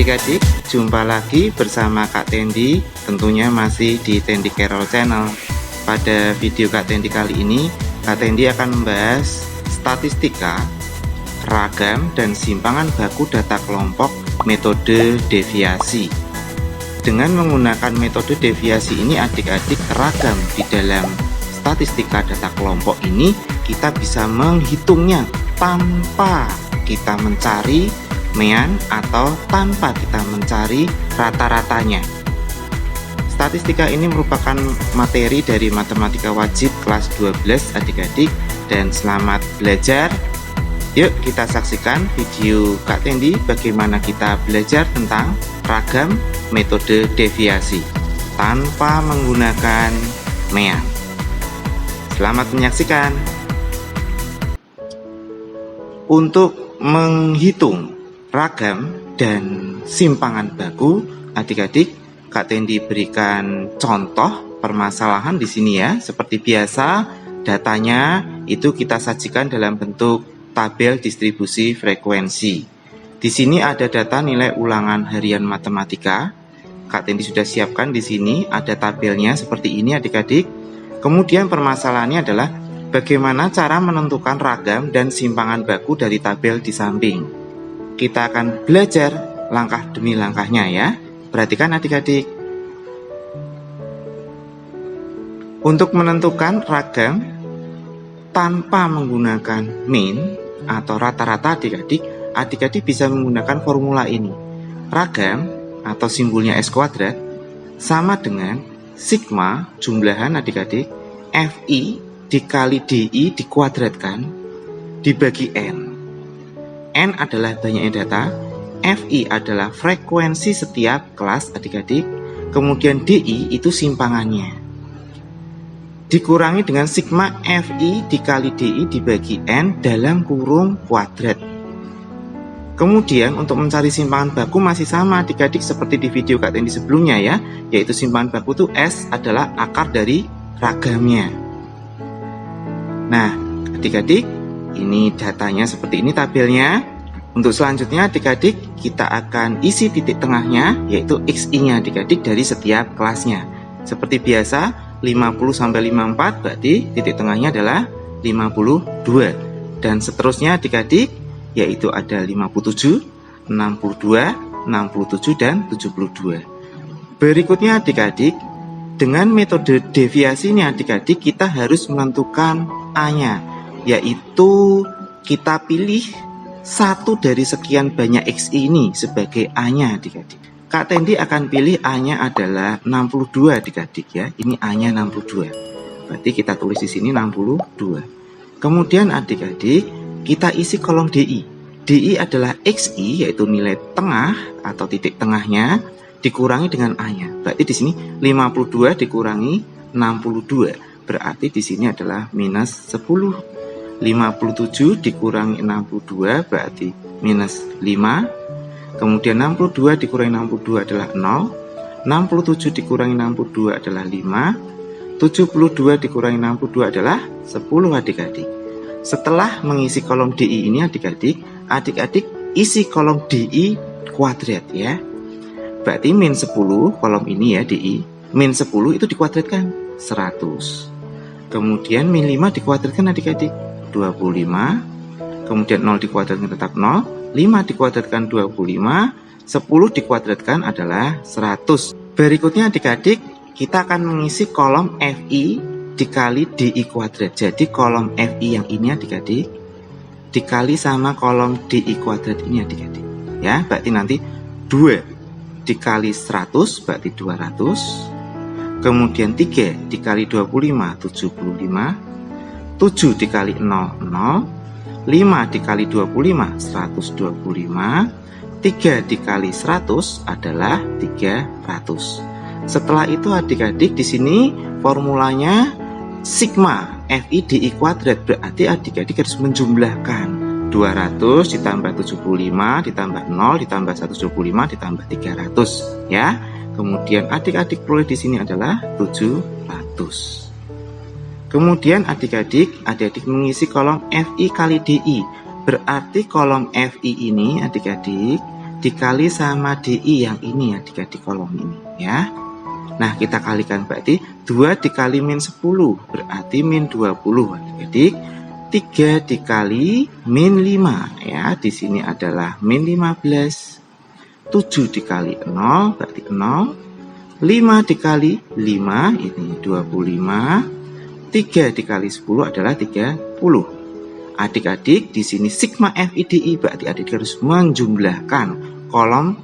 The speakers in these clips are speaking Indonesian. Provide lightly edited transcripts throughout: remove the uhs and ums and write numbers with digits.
adik-adik, jumpa lagi bersama Kak Tendi, tentunya masih di Tendi Carol Channel. Pada video Kak Tendi kali ini, Kak Tendi akan membahas statistika, ragam, dan simpangan baku data kelompok metode deviasi. Dengan menggunakan metode deviasi ini adik-adik, ragam di dalam statistika data kelompok ini kita bisa menghitungnya tanpa kita mencari mean atau tanpa kita mencari rata-ratanya. Statistika ini merupakan materi dari matematika wajib kelas 12 adik-adik, dan selamat belajar. Yuk kita saksikan video Kak Tendi bagaimana kita belajar tentang ragam metode deviasi tanpa menggunakan mean. Selamat menyaksikan. Untuk menghitung ragam dan simpangan baku, adik-adik, Kak Tendi berikan contoh permasalahan di sini ya. Seperti biasa, datanya itu kita sajikan dalam bentuk tabel distribusi frekuensi. Di sini ada data nilai ulangan harian matematika. Kak Tendi sudah siapkan di sini, ada tabelnya seperti ini adik-adik. Kemudian permasalahannya adalah bagaimana cara menentukan ragam dan simpangan baku dari tabel di samping. Kita akan belajar langkah demi langkahnya ya. Perhatikan adik-adik. Untuk menentukan ragam tanpa menggunakan mean atau rata-rata adik-adik bisa menggunakan formula ini. Ragam atau simbolnya S kuadrat sama dengan sigma jumlahan adik-adik Fi dikali Di dikuadratkan dibagi N. N adalah banyaknya data, Fi adalah frekuensi setiap kelas adik-adik, kemudian Di itu simpangannya. Dikurangi dengan sigma Fi dikali Di dibagi N dalam kurung kuadrat. Kemudian untuk mencari simpangan baku masih sama adik-adik seperti di video Kak Tendi sebelumnya ya, yaitu simpangan baku itu S adalah akar dari ragamnya. Nah adik-adik, ini datanya seperti ini tabelnya. Untuk selanjutnya adik-adik kita akan isi titik tengahnya, yaitu XI-nya adik-adik dari setiap kelasnya. Seperti biasa 50-54 berarti titik tengahnya adalah 52. Dan seterusnya adik-adik, yaitu ada 57, 62, 67, dan 72. Berikutnya adik-adik, dengan metode deviasi ini adik-adik kita harus menentukan A-nya, yaitu kita pilih satu dari sekian banyak XI ini sebagai A-nya adik-adik. Kak Tendi akan pilih A-nya adalah 62 adik-adik ya. Ini A-nya 62. Berarti kita tulis di sini 62. Kemudian adik-adik kita isi kolom DI. DI adalah XI yaitu nilai tengah atau titik tengahnya dikurangi dengan A-nya. Berarti di sini 52 dikurangi 62. Berarti di sini adalah minus 10. 57 dikurangi 62 berarti minus 5. Kemudian 62 dikurangi 62 adalah 0. 67 dikurangi 62 adalah 5. 72 dikurangi 62 adalah 10 adik-adik. Setelah mengisi kolom DI ini adik-adik, adik-adik isi kolom DI kuadrat ya. Berarti min 10 kolom ini ya DI. Min 10 itu dikuadratkan 100. Kemudian min 5 dikuadratkan adik-adik 25. Kemudian 0 dikuadratkan tetap 0. 5 dikuadratkan 25. 10 dikuadratkan adalah 100. Berikutnya adik-adik kita akan mengisi kolom Fi dikali Di kuadrat. Jadi kolom Fi yang ini adik-adik dikali sama kolom Di kuadrat ini adik-adik ya. Berarti nanti 2 dikali 100 berarti 200. Kemudian 3 dikali 25 75. 7 dikali 0 0. 5 dikali 25 125. 3 dikali 100 adalah 300. Setelah itu adik-adik di sini formulanya sigma Fi Di kuadrat, berarti adik-adik harus menjumlahkan 200 ditambah 75 ditambah 0 ditambah 125 ditambah 300 ya. Kemudian adik-adik peroleh di sini adalah 700. Kemudian adik-adik mengisi kolom Fi kali Di. Berarti kolom Fi ini adik-adik dikali sama DI yang ini ya, adik-adik, kolom ini ya. Nah, kita kalikan berarti 2 dikali min 10 berarti min 20 adik-adik. 3 dikali min 5 ya, di sini adalah min 15. 7 dikali 0 berarti 0. 5 dikali 5 ini 25. 3 dikali 10 adalah 30. Adik-adik, di sini sigma FIDI berarti adik harus menjumlahkan kolom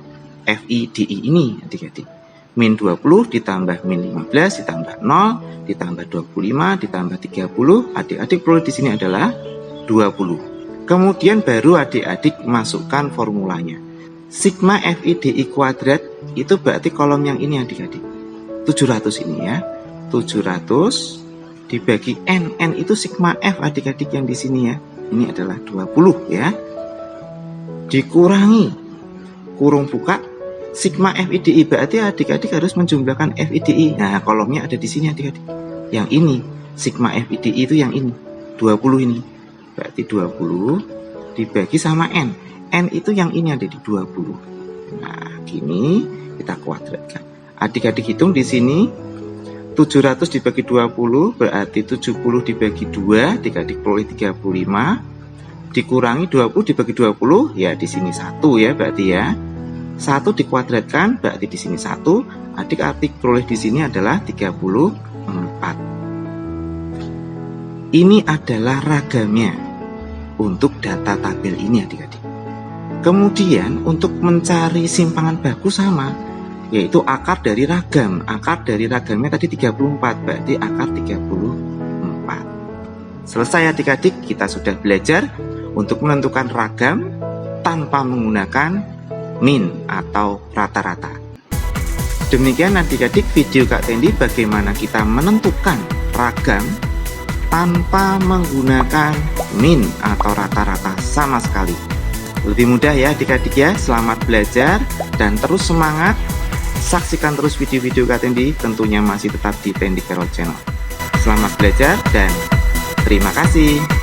FIDI ini adik-adik. Min 20 ditambah min 15 ditambah 0 ditambah 25 ditambah 30, adik-adik perlu di sini adalah 20. Kemudian baru adik-adik masukkan formulanya. Sigma FIDI kuadrat itu berarti kolom yang ini adik-adik. 700 ini ya. 700 dibagi N. N itu sigma F adik-adik yang di sini ya. Ini adalah 20 ya. Dikurangi kurung buka sigma FIDI berarti adik-adik harus menjumlahkan FIDI. Nah, kolomnya ada di sini adik-adik. Yang ini sigma FIDI itu yang ini 20 ini. Berarti 20 dibagi sama N. N itu yang ini ada di 20. Nah, gini kita kuadratkan. Adik-adik hitung di sini 700 dibagi 20 berarti 70 dibagi 2, adik-adik peroleh 35. Dikurangi 20 dibagi 20 ya di sini 1 ya berarti ya. 1 dikuadratkan berarti di sini 1, adik-adik peroleh di sini adalah 34. Ini adalah ragamnya untuk data tabel ini adik-adik. Kemudian untuk mencari simpangan baku sama, yaitu akar dari ragam. Akar dari ragamnya tadi 34, berarti akar 34. Selesai adik-adik, kita sudah belajar untuk menentukan ragam tanpa menggunakan min atau rata-rata. Demikian adik-adik video Kak Tendi bagaimana kita menentukan ragam tanpa menggunakan min atau rata-rata sama sekali. Lebih mudah ya adik-adik ya. Selamat belajar dan terus semangat. Saksikan terus video-video Kak Tendi, tentunya masih tetap di Tendi Carol Channel. Selamat belajar dan terima kasih.